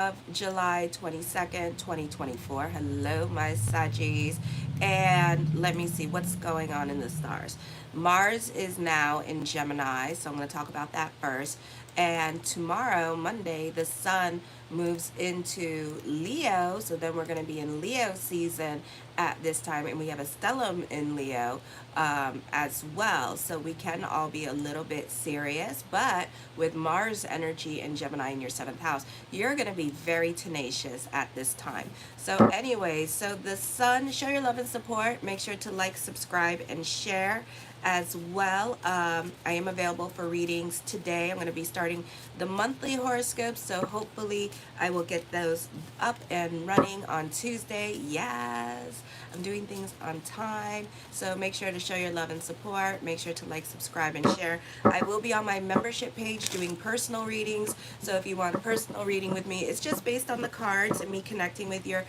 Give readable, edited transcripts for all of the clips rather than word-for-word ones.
of July 22nd, 2024. Hello, my Saggies. And let me see what's going on in the stars. Mars is now in Gemini, so I'm going to talk about that first. And tomorrow, Monday, the Sun moves into Leo, so then we're going to be in Leo season at this time, and we have a stellium in Leo as well. So we can all be a little bit serious, but with Mars energy and Gemini in your seventh house, you're going to be very tenacious at this time. So, anyways, so the Sun, show your love and support. Make sure to like, subscribe, and share as well. I am available for readings today. I'm going to be starting the monthly horoscopes, so hopefully I will get those up and running on Tuesday. Yes, I'm doing things on time, so make sure to show your love and support. Make sure to like, subscribe, and share. I will be on my membership page doing personal readings, so if you want a personal reading with me, it's just based on the cards and me connecting with your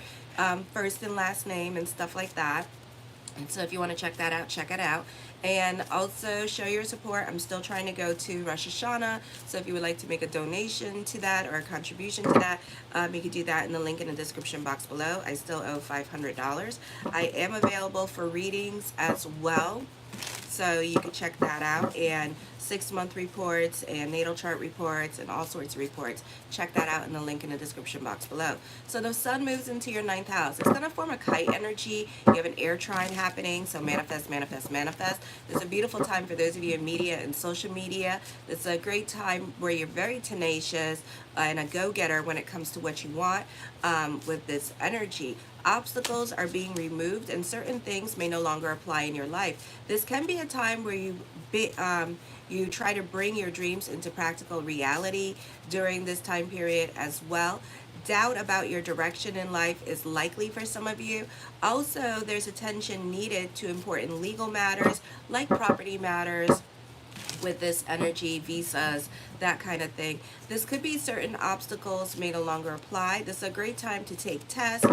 first and last name and stuff like that. And so if you want to check that out, check it out. And also show your support. I'm still trying to go to Rosh Hashanah. So if you would like to make a donation to that or a contribution to that, you can do that in the link in the description box below. I still owe $500. I am available for readings as well, so you can check that out. And 6-month reports and natal chart reports and all sorts of reports. Check that out in the link in the description box below. So the Sun moves into your ninth house. It's going to form a kite energy. You have an air trine happening, so manifest, manifest, manifest. It's a beautiful time for those of you in media and social media. It's a great time where you're very tenacious and a go-getter when it comes to what you want with this energy. Obstacles are being removed and certain things may no longer apply in your life. This can be a time where you try to bring your dreams into practical reality during this time period as well. Doubt about your direction in life is likely for some of you. Also, there's attention needed to important legal matters like property matters with this energy, visas, that kind of thing. This could be certain obstacles may no longer apply. This is a great time to take tests,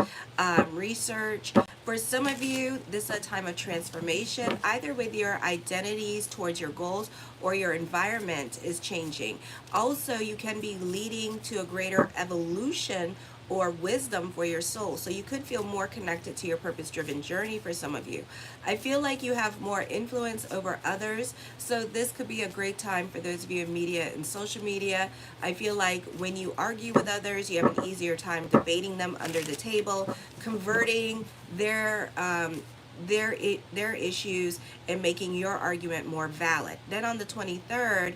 research. For some of you, this is a time of transformation, either with your identities towards your goals or your environment is changing. Also, you can be leading to a greater evolution or wisdom for your soul. So you could feel more connected to your purpose-driven journey for some of you. I feel like you have more influence over others. So this could be a great time for those of you in media and social media. I feel like when you argue with others, you have an easier time debating them under the table, converting their issues and making your argument more valid. Then on the 23rd,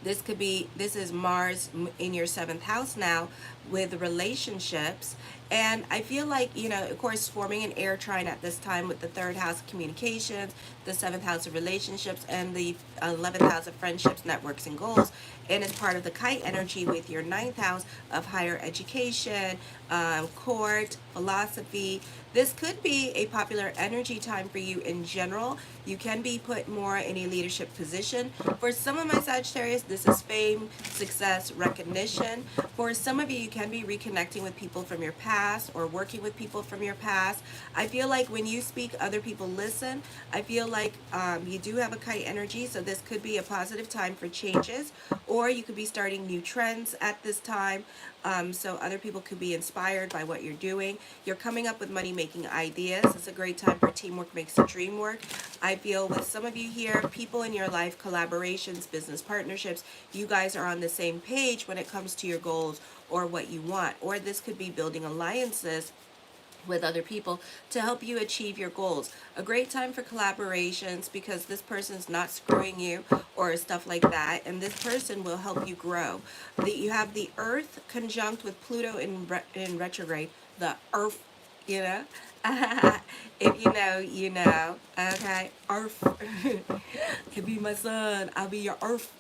this is Mars in your seventh house now with relationships. And I feel like, of course, forming an air trine at this time with the third house of communications, the seventh house of relationships, and the 11th house of friendships, networks, and goals. And it's part of the kite energy with your ninth house of higher education, court, philosophy. This could be a popular energy time for you in general. You can be put more in a leadership position. For some of my Sagittarius, this is fame, success, recognition. For some of you, you can be reconnecting with people from your past or working with people from your past. I feel like when you speak, other people listen. I feel like you do have a kite energy, so this could be a positive time for changes, or you could be starting new trends at this time. So other people could be inspired by what you're doing. You're coming up with money-making ideas. It's a great time for teamwork makes the dream work. I feel with some of you here, people in your life, collaborations, business partnerships, you guys are on the same page when it comes to your goals or what you want. Or this could be building alliances with other people to help you achieve your goals. A great time for collaborations because this person's not screwing you or stuff like that, and this person will help you grow. You have the Earth conjunct with Pluto in retrograde. The Earth, you know. If you know, you know. Okay, Earth can be my son. I'll be your Earth.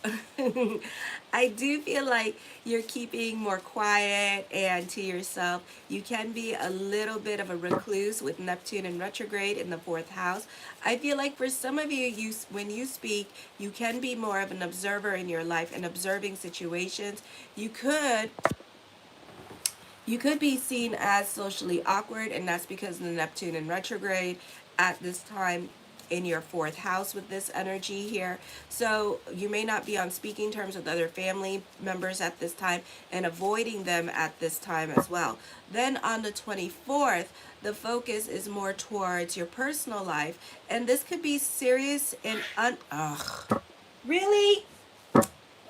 I do feel like you're keeping more quiet and to yourself. You can be a little bit of a recluse with Neptune in retrograde in the fourth house. I feel like for some of you, when you speak, you can be more of an observer in your life and observing situations. You could be seen as socially awkward, and that's because of the Neptune in retrograde at this time. in your fourth house with this energy here. So you may not be on speaking terms with other family members at this time, and avoiding them at this time as well. Then on the 24th, the focus is more towards your personal life, and this could be serious and really?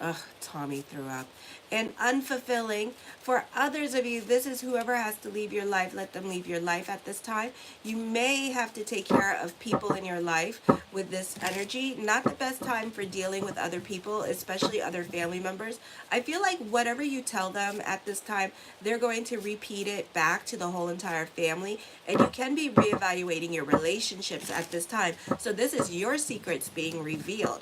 Ugh, Tommy threw up. And unfulfilling. For others of you, this is whoever has to leave your life, let them leave your life at this time. You may have to take care of people in your life with this energy. Not the best time for dealing with other people, especially other family members. I feel like whatever you tell them at this time, they're going to repeat it back to the whole entire family. And you can be reevaluating your relationships at this time. So this is your secrets being revealed.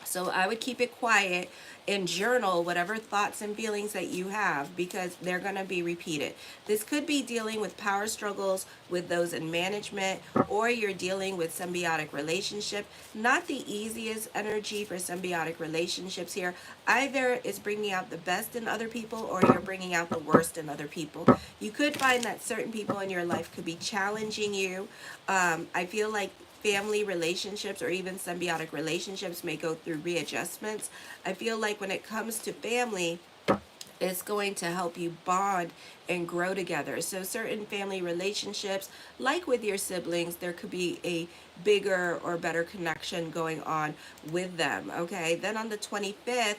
So I would keep it quiet and journal whatever thoughts and feelings that you have, because they're going to be repeated. This could be dealing with power struggles with those in management, or you're dealing with symbiotic relationship. Not the easiest energy for symbiotic relationships here. Either it's bringing out the best in other people, or you're bringing out the worst in other people. You could find that certain people in your life could be challenging you. I feel like family relationships or even symbiotic relationships may go through readjustments. I feel like when it comes to family, it's going to help you bond and grow together. So certain family relationships, like with your siblings, there could be a bigger or better connection going on with them. Okay, then on the 25th,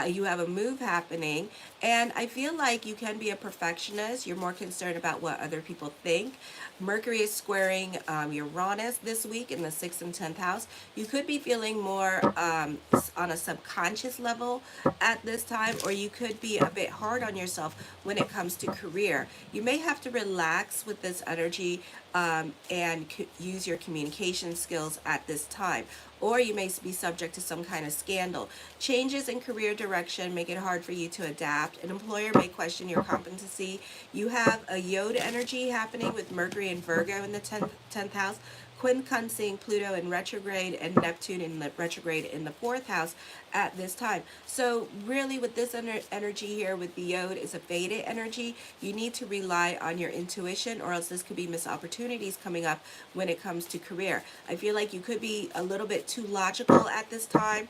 you have a move happening, and I feel like you can be a perfectionist. You're more concerned about what other people think. Mercury is squaring Uranus this week in the 6th and 10th house. You could be feeling more on a subconscious level at this time, or you could be a bit hard on yourself when it comes to career. You may have to relax with this energy and use your communication skills at this time. Or you may be subject to some kind of scandal. Changes in career direction make it hard for you to adapt. An employer may question your competency. You have a Yod energy happening with Mercury and Virgo in the 10th house, quincunxing Pluto in retrograde and Neptune in the retrograde in the 4th house at this time. So really with this energy here with the Yod is a faded energy. You need to rely on your intuition, or else this could be missed opportunities coming up when it comes to career. I feel like you could be a little bit too logical at this time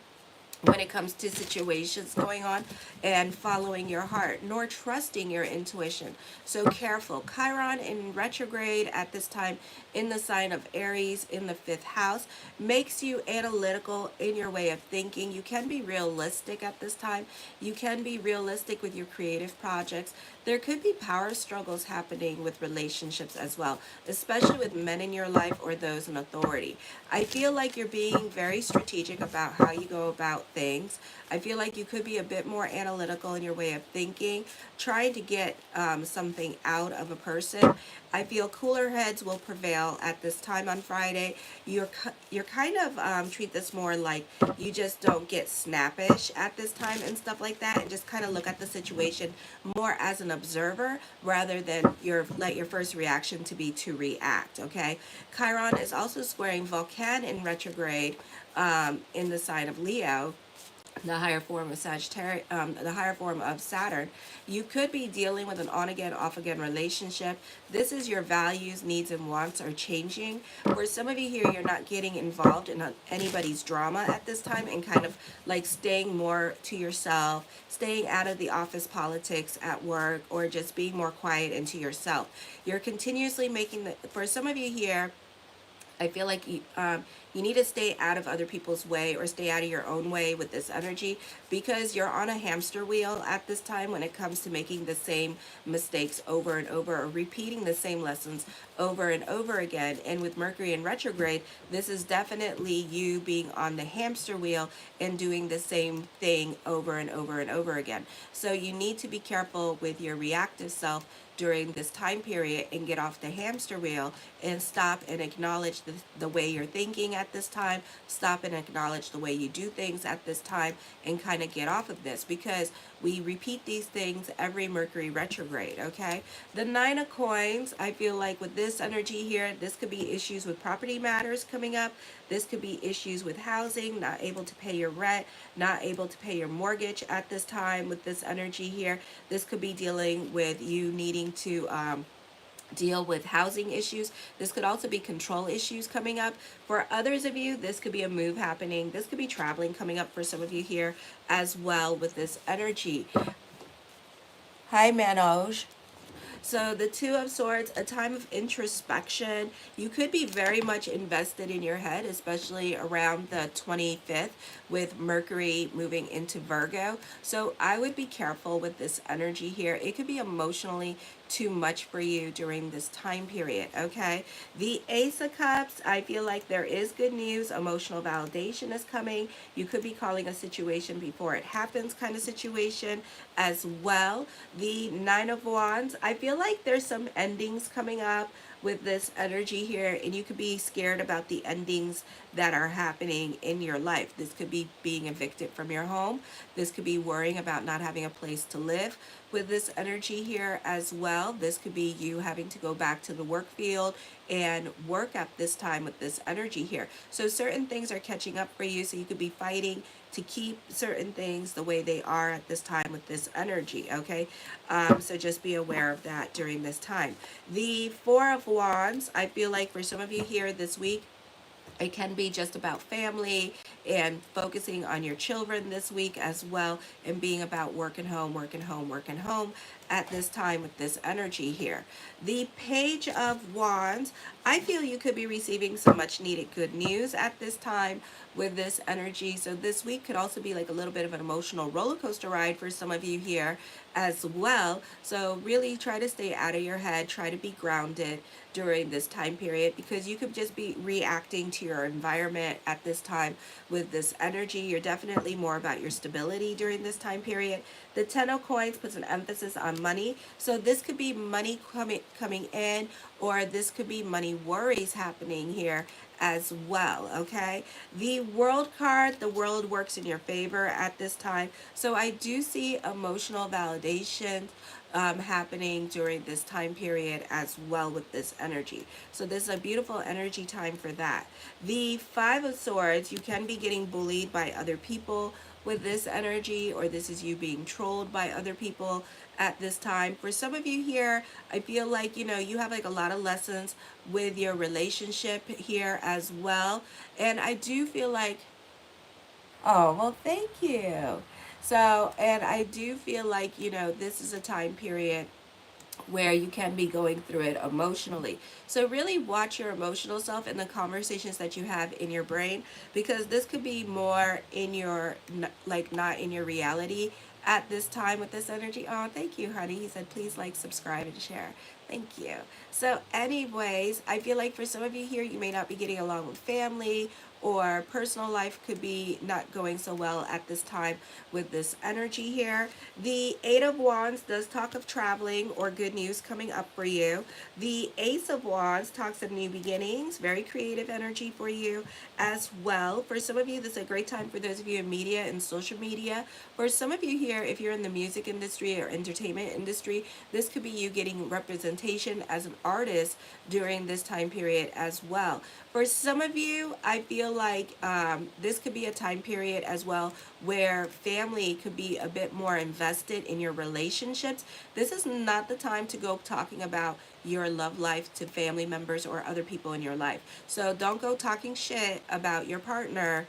when it comes to situations going on, and following your heart, nor trusting your intuition. So careful. Chiron in retrograde at this time in the sign of Aries in the 5th house makes you analytical in your way of thinking. You can be realistic at this time. You can be realistic with your creative projects. There could be power struggles happening with relationships as well, especially with men in your life or those in authority. I feel like you're being very strategic about how you go about things. I feel like you could be a bit more analytical in your way of thinking, trying to get something out of a person. I feel cooler heads will prevail at this time on Friday. You're kind of treat this more like you just don't get snappish at this time and stuff like that, and just kind of look at the situation more as an observer rather than let your first reaction to be to react. Okay, Chiron is also squaring Vulcan in retrograde in the sign of Leo, the higher form of Sagittarius, the higher form of Saturn. You could be dealing with an on-again, off-again relationship. This is your values, needs, and wants are changing. For some of you here, you're not getting involved in anybody's drama at this time, and kind of like staying more to yourself, staying out of the office politics at work, or just being more quiet and to yourself. You're continuously for some of you here, I feel like you need to stay out of other people's way, or stay out of your own way with this energy, because you're on a hamster wheel at this time when it comes to making the same mistakes over and over, or repeating the same lessons over and over again. And with Mercury in retrograde, this is definitely you being on the hamster wheel and doing the same thing over and over and over again. So you need to be careful with your reactive self during this time period, and get off the hamster wheel and stop and acknowledge the way you're thinking at this time. Stop and acknowledge the way you do things at this time, and kind of get off of this, because we repeat these things every Mercury retrograde. Okay, the 9 of coins, I feel like with this energy here, this could be issues with property matters coming up. This could be issues with housing, not able to pay your rent, not able to pay your mortgage at this time with this energy here. This could be dealing with you needing to deal with housing issues. This could also be control issues coming up. For others of you, this could be a move happening. This could be traveling coming up for some of you here as well with this energy. Hi, Manoj. So the Two of Swords, a time of introspection. You could be very much invested in your head, especially around the 25th with Mercury moving into Virgo. So I would be careful with this energy here. It could be emotionally too much for you during this time period, okay? The Ace of Cups, I feel like there is good news. Emotional validation is coming. You could be calling a situation before it happens kind of situation as well. The Nine of Wands, I feel like there's some endings coming up with this energy here, and you could be scared about the endings that are happening in your life. This could be being evicted from your home. This could be worrying about not having a place to live with this energy here as well. This could be you having to go back to the work field and work at this time with this energy here. So certain things are catching up for you, so you could be fighting to keep certain things the way they are at this time with this energy, okay? So just be aware of that during this time. The Four of Wands, I feel like for some of you here this week, it can be just about family and focusing on your children this week as well, and being about work and home, work and home, work and home at this time with this energy here. The Page of Wands, I feel you could be receiving some much needed good news at this time with this energy. So this week could also be like a little bit of an emotional roller coaster ride for some of you here as well. So really try to stay out of your head, try to be grounded during this time period, because you could just be reacting to your environment at this time with this energy. You're definitely more about your stability during this time period. The Ten of Coins puts an emphasis on money. So this could be money coming in, or this could be money worries happening here as well, okay? The World card, the world works in your favor at this time. So I do see emotional validation happening during this time period as well with this energy. So this is a beautiful energy time for that. The Five of Swords, you can be getting bullied by other people with this energy, or this is you being trolled by other people at this time. For some of you here, I feel like, you have like a lot of lessons with your relationship here as well. And I do feel like, oh, well, thank you. So, and I do feel like, this is a time period where you can be going through it emotionally. So really watch your emotional self and the conversations that you have in your brain, because this could be more in your, like, not in your reality at this time with this energy. Oh, thank you, honey. He said, please like, subscribe, and share. Thank you. So anyways, I feel like for some of you here, you may not be getting along with family, or personal life could be not going so well at this time with this energy here. The Eight of Wands does talk of traveling or good news coming up for you. The Ace of Wands talks of new beginnings, very creative energy for you as well. For some of you, this is a great time for those of you in media and social media. For some of you here, if you're in the music industry or entertainment industry, this could be you getting representation as an artist during this time period as well. For some of you, I feel like this could be a time period as well where family could be a bit more invested in your relationships. This is not the time to go talking about your love life to family members or other people in your life. So don't go talking shit about your partner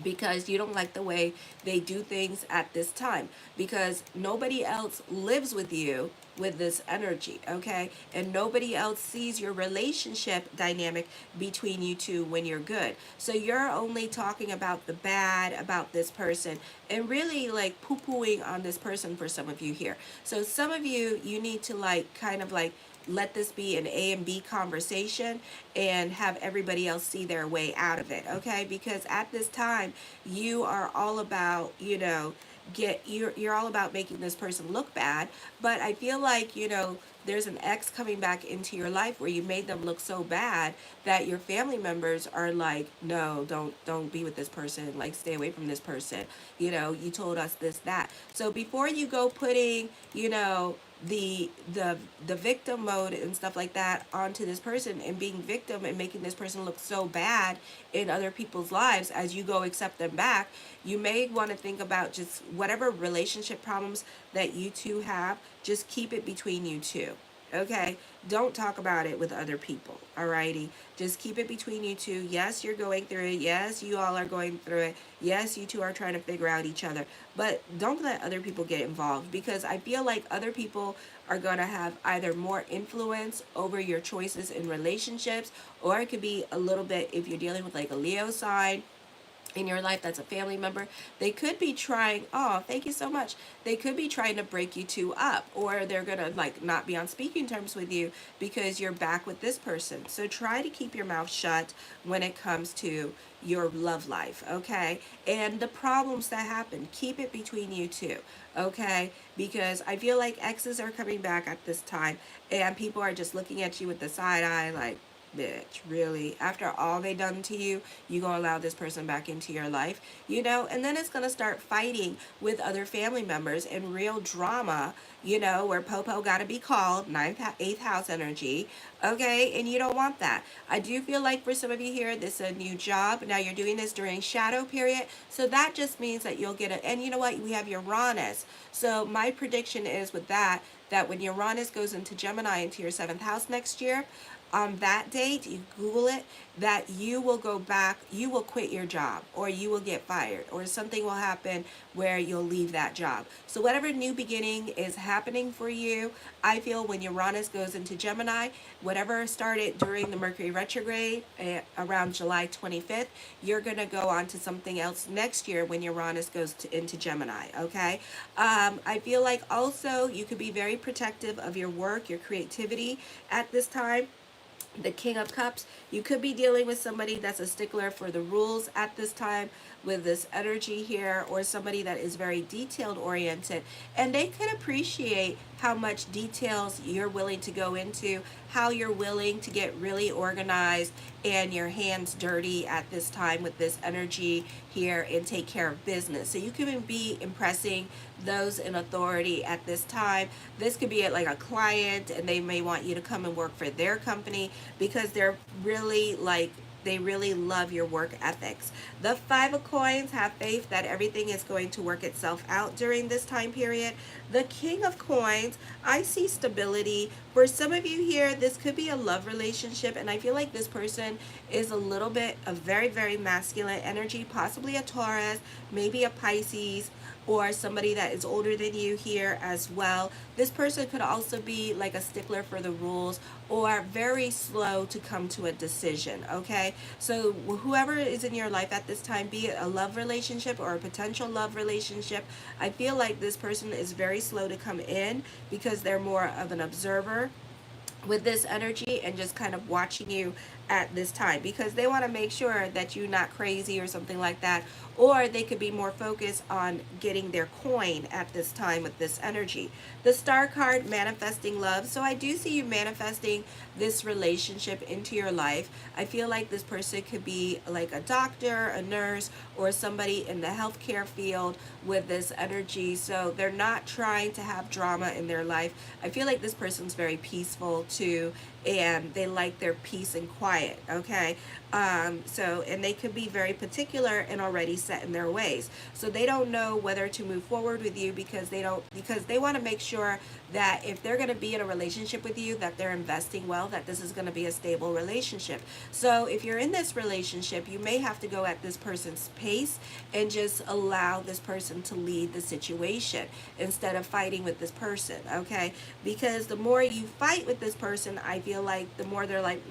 because you don't like the way they do things at this time, because nobody else lives with you with this energy, okay? And nobody else sees your relationship dynamic between you two when you're good. So you're only talking about the bad about this person, and really like poo-pooing on this person for some of you here. So some of you, you need to like kind of like let this be an A and B conversation and have everybody else see their way out of it, okay? Because at this time, you are all about, you're all about making this person look bad. But I feel like, there's an ex coming back into your life where you made them look so bad that your family members are like, no, don't be with this person, like stay away from this person, you told us this, that. So before you go putting, the victim mode and stuff like that onto this person and being victim and making this person look so bad in other people's lives, as you go accept them back, you may want to think about just whatever relationship problems that you two have, just keep it between you two. Okay, don't talk about it with other people. Alrighty, just keep it between you two. Yes, you're going through it. Yes, you all are going through it. Yes, you two are trying to figure out each other, but don't let other people get involved, because I feel like other people are going to have either more influence over your choices in relationships, or it could be a little bit, if you're dealing with like a Leo sign in your life that's a family member, they could be trying, oh, thank you so much, they could be trying to break you two up, or they're gonna like not be on speaking terms with you because you're back with this person. So try to keep your mouth shut when it comes to your love life, okay? And the problems that happen, keep it between you two, okay? Because I feel like exes are coming back at this time, and people are just looking at you with the side eye like, bitch, really? After all they done to you, you gonna allow this person back into your life, you know? And then it's gonna start fighting with other family members and real drama, you know, where Popo gotta be called, eighth house energy, okay? And you don't want that. I do feel like for some of you here, this is a new job. Now you're doing this during shadow period, so that just means that you'll get it. And you know what? We have Uranus. So my prediction is with that, that when Uranus goes into Gemini, into your seventh house next year, on that date, you Google it, that you will go back, you will quit your job, or you will get fired, or something will happen where you'll leave that job. So whatever new beginning is happening for you, I feel when Uranus goes into Gemini, whatever started during the Mercury retrograde around July 25th, you're going to go on to something else next year when Uranus goes into Gemini, okay? I feel like also you could be very protective of your work, your creativity at this time. The King of Cups, you could be dealing with somebody that's a stickler for the rules at this time with this energy here, or somebody that is very detailed oriented, and they could appreciate how much details you're willing to go into, how you're willing to get really organized and your hands dirty at this time with this energy here and take care of business. So you can be impressing those in authority at this time. This could be like a client, and they may want you to come and work for their company because they're really like, they really love your work ethics. The Five of Coins, have faith that everything is going to work itself out during this time period. The King of Coins, I see stability. For some of you here, this could be a love relationship, and I feel like this person is a little bit of very, very masculine energy, possibly a Taurus, maybe a Pisces, or somebody that is older than you here as well. This person could also be like a stickler for the rules, or very slow to come to a decision, okay? So whoever is in your life at this time, be it a love relationship or a potential love relationship, I feel like this person is very slow to come in because they're more of an observer with this energy and just kind of watching you at this time, because they want to make sure that you're not crazy or something like that, or they could be more focused on getting their coin at this time with this energy. The Star card, manifesting love. So I do see you manifesting this relationship into your life. I feel like this person could be like a doctor, a nurse, or somebody in the healthcare field with this energy. So they're not trying to have drama in their life. I feel like this person's very peaceful too, and they like their peace and quiet, okay? So, and they could be very particular and already set in their ways. So they don't know whether to move forward with you because they want to make sure that if they're going to be in a relationship with you, that they're investing well, that this is going to be a stable relationship. So if you're in this relationship, you may have to go at this person's pace and just allow this person to lead the situation instead of fighting with this person, okay? Because the more you fight with this person, I feel like the more they're like,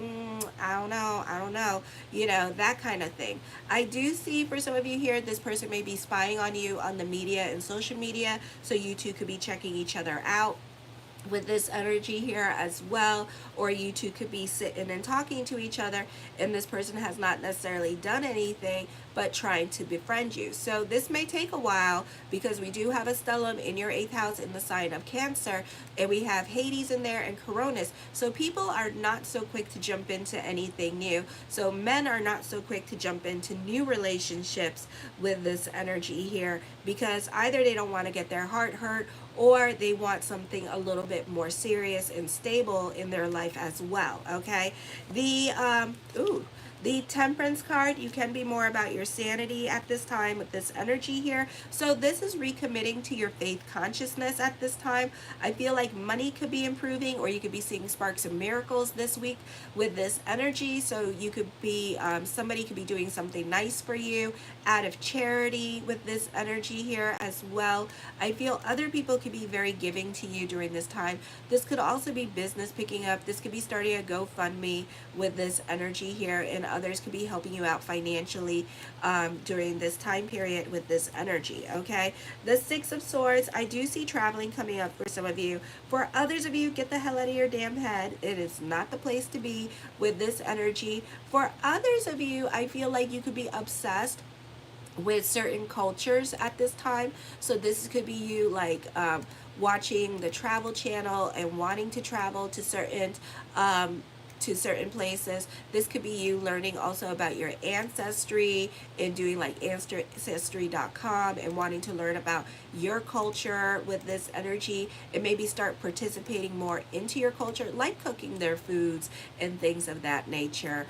I don't know, you know, that kind of thing. I do see for some of you here, this person may be spying on you on the media and social media, so you two could be checking each other out with this energy here as well, or you two could be sitting and talking to each other, and this person has not necessarily done anything but trying to befriend you. So this may take a while because we do have a stellium in your 8th house in the sign of Cancer, and we have Hades in there and Coronis. So people are not so quick to jump into anything new. So men are not so quick to jump into new relationships with this energy here, because either they don't want to get their heart hurt, or they want something a little bit more serious and stable in their life as well, okay? The The Temperance card, you can be more about your sanity at this time with this energy here. So this is recommitting to your faith consciousness at this time. I feel like money could be improving, or you could be seeing sparks of miracles this week with this energy. So you could be, somebody could be doing something nice for you out of charity with this energy here as well. I feel other people could be very giving to you during this time. This could also be business picking up. This could be starting a GoFundMe with this energy here, and others could be helping you out financially during this time period with this energy. Okay, the Six of Swords, I do see traveling coming up for some of you. For others of you, get the hell out of your damn head. It is not the place to be with this energy. For others of you, I feel like you could be obsessed with certain cultures at this time. So this could be you like watching the Travel Channel and wanting to travel um, to certain places. This could be you learning also about your ancestry and doing like ancestry.com and wanting to learn about your culture with this energy, and maybe start participating more into your culture, like cooking their foods and things of that nature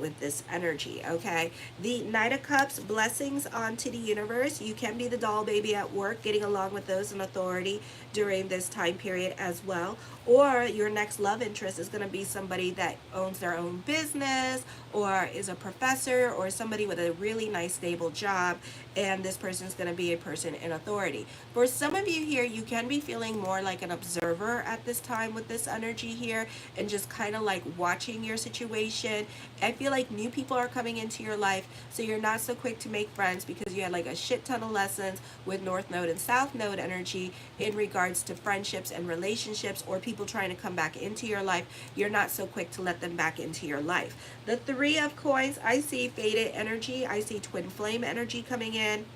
with this energy. Okay, the Knight of Cups, blessings onto the universe. You can be the doll baby at work, getting along with those in authority during this time period as well. Or your next love interest is going to be somebody that owns their own business, or is a professor, or somebody with a really nice stable job, and this person is going to be a person in authority. For some of you here, you can be feeling more like an observer at this time with this energy here, and just kind of like watching your situation. I feel like new people are coming into your life, so you're not so quick to make friends, because you had like a shit ton of lessons with North Node and South Node energy in regards to friendships and relationships, or people trying to come back into your life. You're not so quick to let them back into your life. The Three of Coins, I see faded energy. I see twin flame energy coming in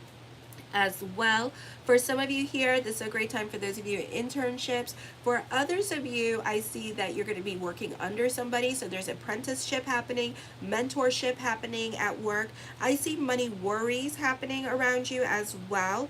as well. For some of you here, this is a great time for those of you in internships. For others of you, I see that you're going to be working under somebody. So there's apprenticeship happening, mentorship happening at work. I see money worries happening around you as well.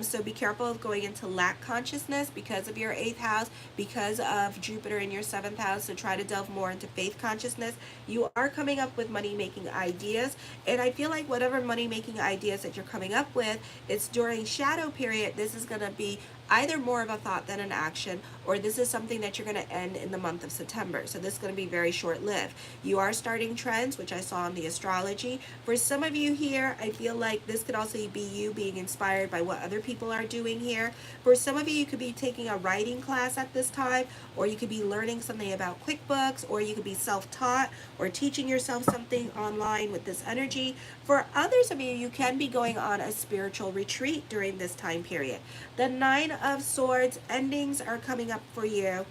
So be careful of going into lack consciousness because of your 8th house, because of Jupiter in your 7th house. So try to delve more into faith consciousness. You are coming up with money making ideas, and I feel like whatever money making ideas that you're coming up with, it's during shadow period. This is going to be either more of a thought than an action, or this is something that you're going to end in the month of September. So this is going to be very short-lived. You are starting trends, which I saw in the astrology. For some of you here, I feel like this could also be you being inspired by what other people are doing here. For some of you, you could be taking a writing class at this time, or you could be learning something about QuickBooks, or you could be self-taught or teaching yourself something online with this energy. For others of you, you can be going on a spiritual retreat during this time period. The Nine of Swords, endings are coming up for you.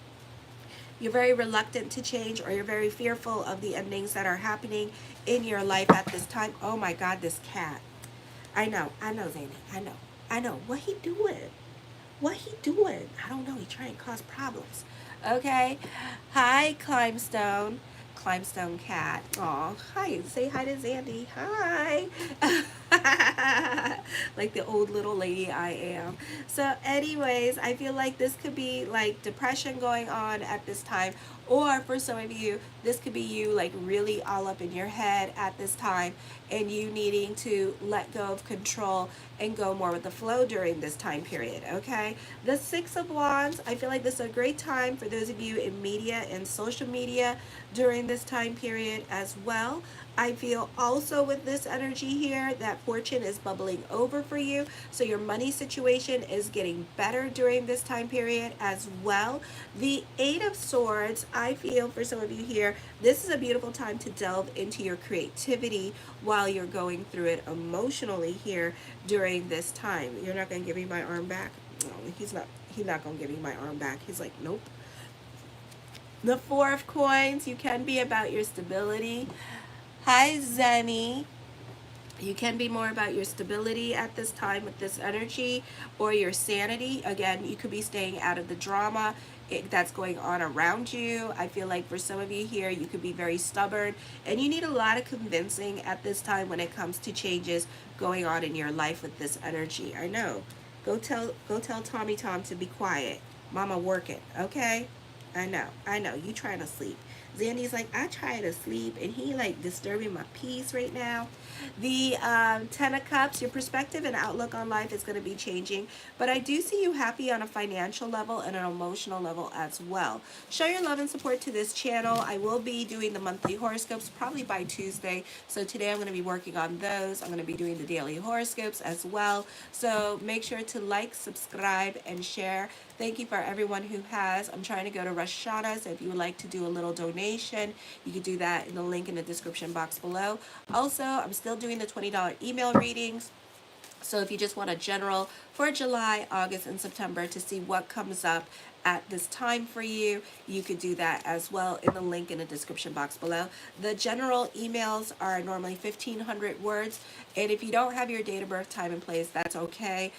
You're very reluctant to change, or you're very fearful of the endings that are happening in your life at this time. Oh my God, this cat. I know, Zane. I know. What he doing? What he doing? I don't know. He trying to cause problems. Okay. Hi, Climstone. Climstone cat. Aw, hi. Say hi to Zandy. Hi. Like the old little lady I am. So anyways, I feel like this could be like depression going on at this time, or for some of you, this could be you like really all up in your head at this time, and you needing to let go of control and go more with the flow during this time period. Okay, the Six of Wands, I feel like this is a great time for those of you in media and social media during this time period as well. I feel also with this energy here that fortune is bubbling over for you. So your money situation is getting better during this time period as well. The Eight of Swords, I feel for some of you here, this is a beautiful time to delve into your creativity while you're going through it emotionally here during this time. You're not going to give me my arm back? No, he's not going to give me my arm back. He's like, nope. The Four of Coins, you can be about your stability. Hi, Zenny. You can be more about your stability at this time with this energy, or your sanity. Again, you could be staying out of the drama that's going on around you. I feel like for some of you here, you could be very stubborn, and you need a lot of convincing at this time when it comes to changes going on in your life with this energy. I know. Go tell Tommy Tom to be quiet. Mama working, okay? I know. You trying to sleep. Zandy's like, I try to sleep, and he like disturbing my peace right now. The Ten of Cups, your perspective and outlook on life is going to be changing, but I do see you happy on a financial level and an emotional level as well. Show your love and support to this channel. I will be doing the monthly horoscopes probably by Tuesday, so today I'm going to be working on those. I'm going to be doing the daily horoscopes as well, so make sure to like, subscribe, and share. Thank you for everyone who has. I'm trying to go to Rosh Hashanah, so if you would like to do a little donation, you can do that in the link in the description box below. Also, I'm still doing the $20 email readings. So if you just want a general for July, August, and September to see what comes up at this time for you, you could do that as well in the link in the description box below. The general emails are normally 1,500 words, and if you don't have your date of birth, time, and place, that's okay.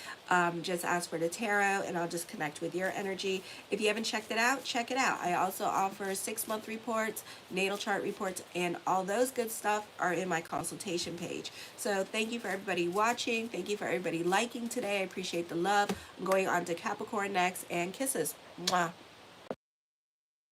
Just ask for the tarot, and I'll just connect with your energy. If you haven't checked it out, check it out. I also offer 6-month reports, natal chart reports, and all those good stuff are in my consultation page. So thank you for everybody watching. Thank you for everybody liking today. I appreciate the love. I'm going on to Capricorn next, and kisses. Mwah.